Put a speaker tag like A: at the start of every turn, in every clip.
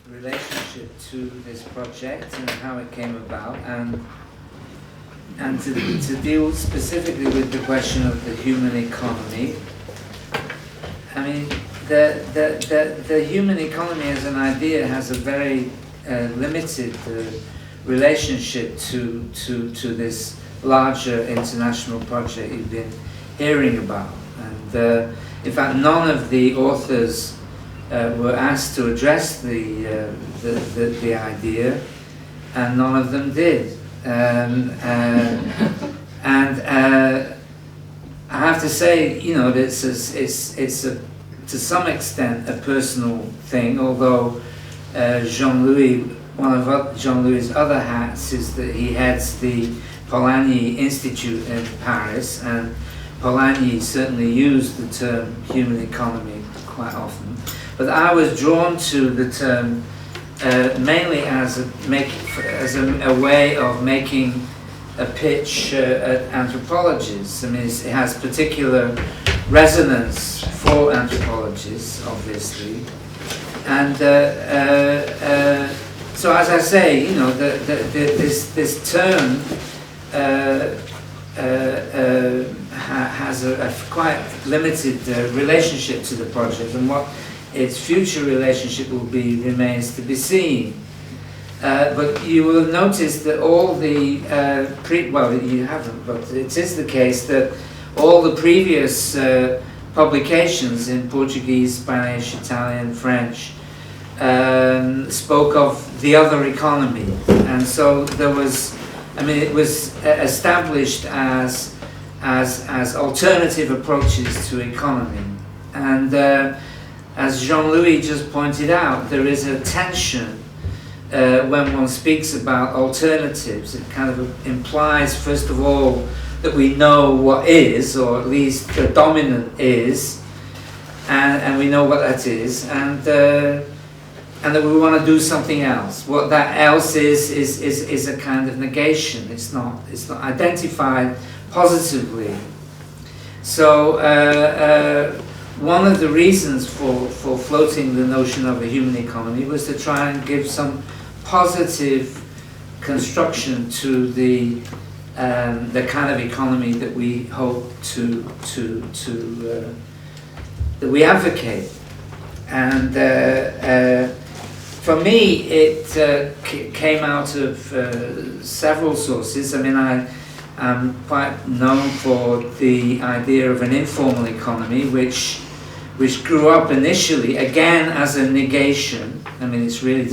A: relationship to this project and how it came about, and to deal specifically with the question of the human economy. I mean, the human economy as an idea has a very limited relationship to this larger international project you've been hearing about. And in fact, none of the authors were asked to address the idea, and none of them did. And I have to say, you know, it's to some extent a personal thing. Although Jean-Louis, one of Jean-Louis' other hats is that he heads the Polanyi Institute in Paris, and Polanyi certainly used the term human economy quite often. But I was drawn to the term mainly as a way of making a pitch at anthropologists. I mean, it has particular resonance for anthropologists, obviously. And so, as I say, you know, this term has a quite limited relationship to the project, and what its future relationship will be remains to be seen. But you will notice that all the well, you haven't, but it is the case that all the previous publications in Portuguese, Spanish, Italian, French spoke of the other economy, and so there was, I mean, it was established as alternative approaches to economy. And as Jean-Louis just pointed out, there is a tension when one speaks about alternatives. It kind of implies, first of all, that we know what is, or at least the dominant is, and we know what that is, and that we want to do something else. What that else is a kind of negation. It's not identified positively. So one of the reasons for floating the notion of a human economy was to try and give some positive construction to the kind of economy that we hope that we advocate. And for me, it came out of several sources. I mean, I'm quite known for the idea of an informal economy, which grew up initially, again, as a negation. I mean, it's really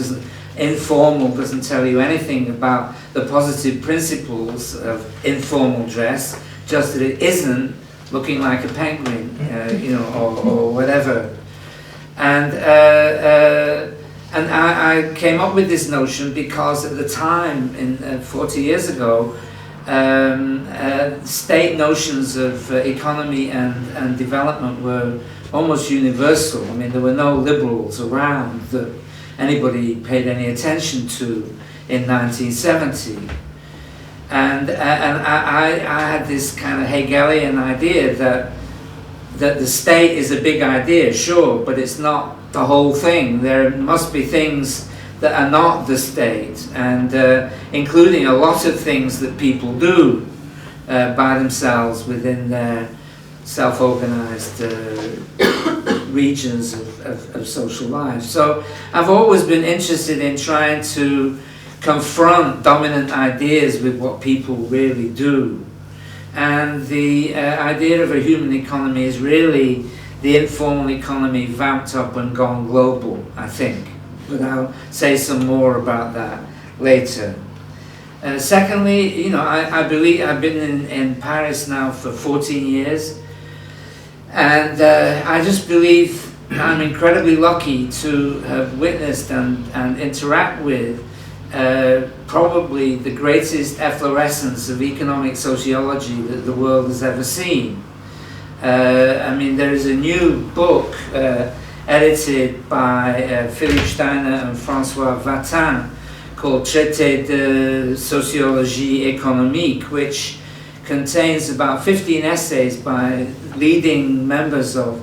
A: informal doesn't tell you anything about the positive principles of informal dress, just that it isn't looking like a penguin, you know, or whatever. And I came up with this notion because at the time, 40 years ago, state notions of economy and development were almost universal. I mean, there were no liberals around that anybody paid any attention to in 1970. And I had this kind of Hegelian idea that the state is a big idea, sure, but it's not the whole thing. There must be things that are not the state, and including a lot of things that people do by themselves within their self-organized regions of social life. So I've always been interested in trying to confront dominant ideas with what people really do. And the idea of a human economy is really the informal economy vamped up and gone global, I think. But I'll say some more about that later. Secondly, you know, I believe I've been in Paris now for 14 years, and I just believe I'm incredibly lucky to have witnessed and interact with probably the greatest efflorescence of economic sociology that the world has ever seen. I mean, there is a new book edited by Philippe Steiner and François Vatin called Traité de Sociologie Économique, which contains about 15 essays by leading members of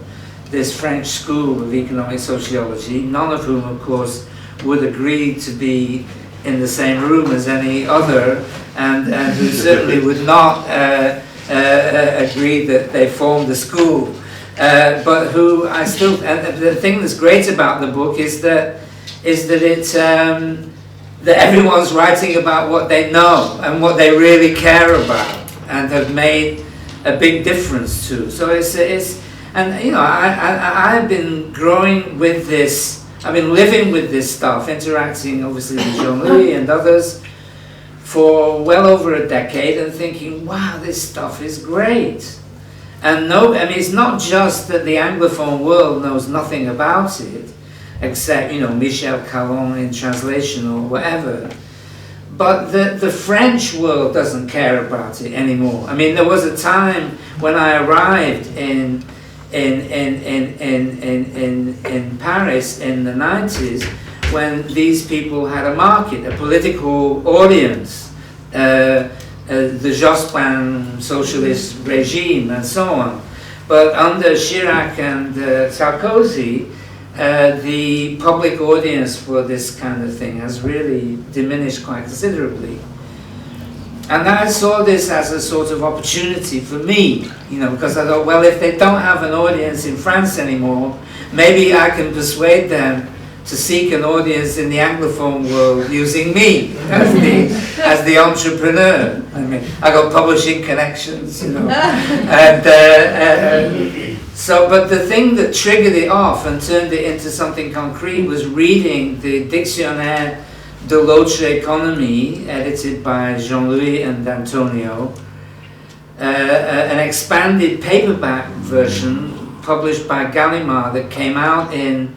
A: this French school of economic sociology, none of whom, of course, would agree to be in the same room as any other, and who certainly would not agree that they formed the school. But who I still, and the thing that's great about the book is that that everyone's writing about what they know and what they really care about and have made a big difference to. So it's and you know, I've been growing with this. I've been living with this stuff, interacting obviously with Jean-Louis and others for well over a decade, and thinking, wow, this stuff is great. And no, I mean, it's not just that the Anglophone world knows nothing about it, except, you know, Michel Calon in translation or whatever. But the French world doesn't care about it anymore. I mean, there was a time when I arrived in Paris in the 90s, when these people had a market, a political audience, the Jospin socialist regime and so on. But under Chirac and Sarkozy, the public audience for this kind of thing has really diminished quite considerably. And I saw this as a sort of opportunity for me, you know, because I thought, well, if they don't have an audience in France anymore, maybe I can persuade them to seek an audience in the Anglophone world using me as the entrepreneur. I mean, I got publishing connections, you know. And so, but the thing that triggered it off and turned it into something concrete was reading the Dictionnaire de l'autre Economy, edited by Jean-Louis and Antonio, an expanded paperback version published by Gallimard that came out in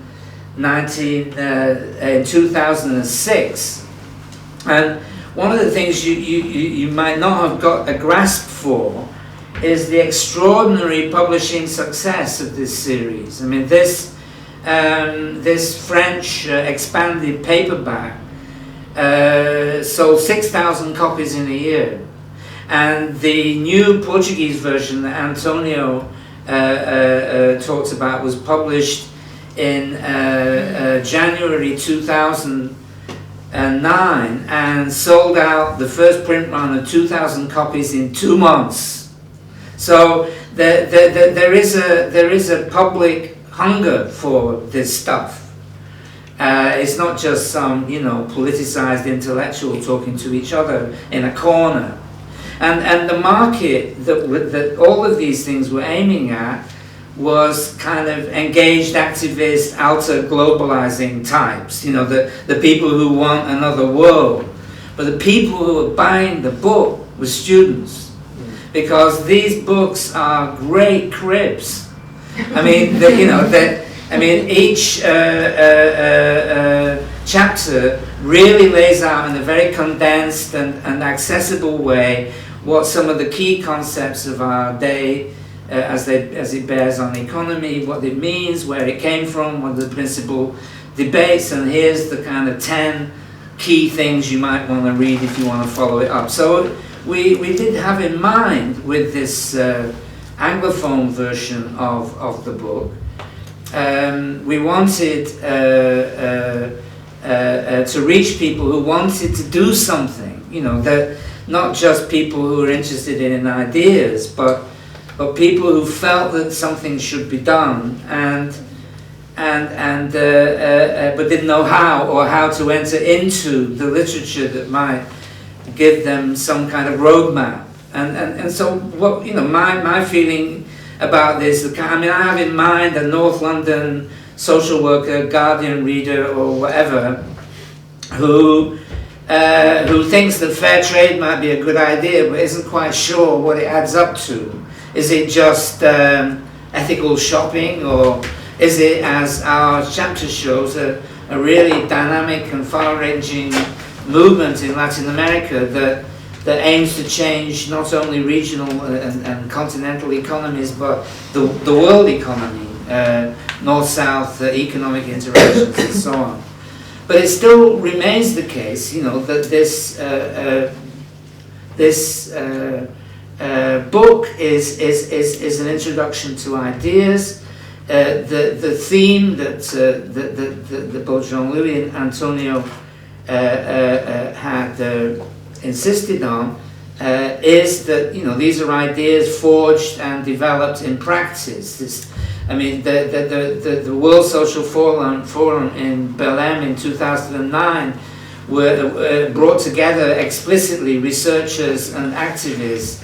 A: 2006. And one of the things you might not have got a grasp for is the extraordinary publishing success of this series. I mean, this French expanded paperback sold 6,000 copies in a year, and the new Portuguese version that Antonio talks about was published in January 2009 and sold out the first print run of 2,000 copies in 2 months. So there is a public hunger for this stuff. It's not just some, you know, politicized intellectual talking to each other in a corner. And the market that all of these things were aiming at was kind of engaged activist, outer globalizing types, you know, the people who want another world. But the people who were buying the book were students, because these books are great cribs. I mean, each chapter really lays out in a very condensed and accessible way what some of the key concepts of our day, as it bears on economy, what it means, where it came from, what the principal debates, and here's the kind of 10 key things you might want to read if you want to follow it up. So we did have in mind with this Anglophone version of the book, we wanted to reach people who wanted to do something, you know, that not just people who are interested in ideas, but people who felt that something should be done but didn't know how, or how to enter into the literature that might give them some kind of roadmap. And so what, you know, my feeling about this, I mean, I have in mind a North London social worker, Guardian reader or whatever, who thinks that fair trade might be a good idea but isn't quite sure what it adds up to. Is it just ethical shopping, or is it, as our chapter shows, a really dynamic and far-ranging movement in Latin America that aims to change not only regional and continental economies, but the world economy, north-south economic interactions and so on. But it still remains the case, you know, that this book is an introduction to ideas. the theme that both Jean-Louis and Antonio had insisted on is that, you know, these are ideas forged and developed in practice. The World Social Forum in Belém in 2009 brought together explicitly researchers and activists,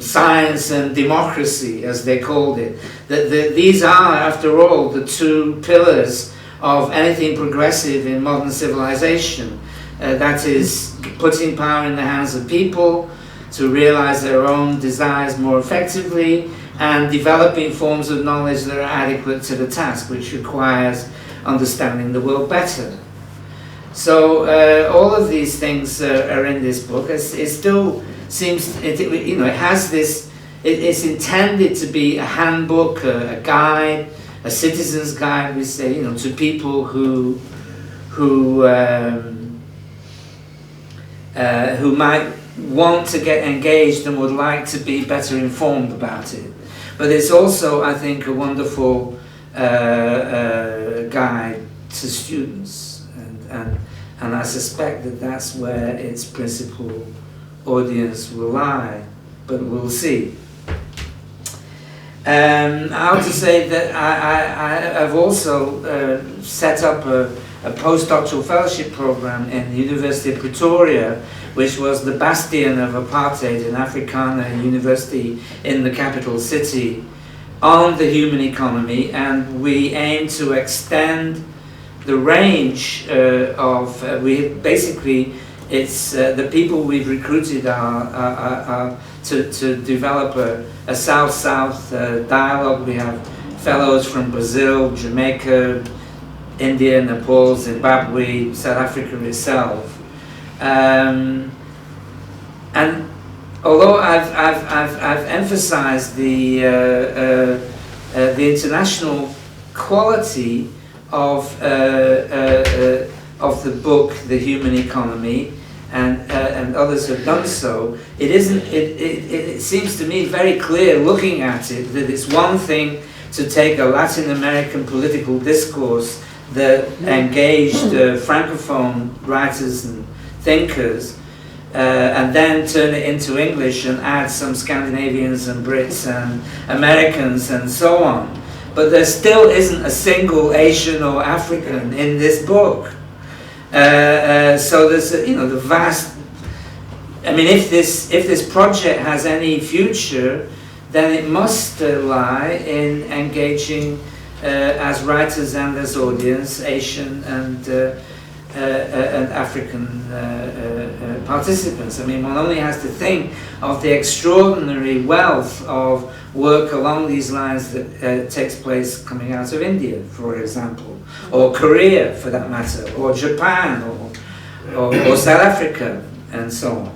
A: science and democracy, as they called it. These are, after all, the two pillars of anything progressive in modern civilization. That is, putting power in the hands of people to realize their own desires more effectively, and developing forms of knowledge that are adequate to the task, which requires understanding the world better. So all of these things are in this book. It still seems, it has this, it's intended to be a handbook, a guide, a citizen's guide, we say, you know, to people who might want to get engaged and would like to be better informed about it. But it's also, I think, a wonderful guide to students, and I suspect that that's where its principal audience will lie, but we'll see. I have to say that I've also set up a postdoctoral fellowship program in the University of Pretoria, which was the bastion of apartheid in Afrikaner University in the capital city, on the human economy, and we aim to extend the range of, it's the people we've recruited are to develop a South-South dialogue. We have fellows from Brazil, Jamaica, India, Nepal, Zimbabwe, South Africa itself. And although I've emphasized the international quality of the book, The Human Economy, and others have done so, it seems to me very clear, looking at it, that it's one thing to take a Latin American political discourse that engaged Francophone writers and thinkers, and then turn it into English and add some Scandinavians and Brits and Americans and so on. But there still isn't a single Asian or African in this book. So there's the vast. I mean, if this project has any future, then it must lie in engaging as writers and as audience Asian and African participants. I mean, one only has to think of the extraordinary wealth of work along these lines that takes place coming out of India, for example, or Korea, for that matter, or Japan, or South Africa, and so on.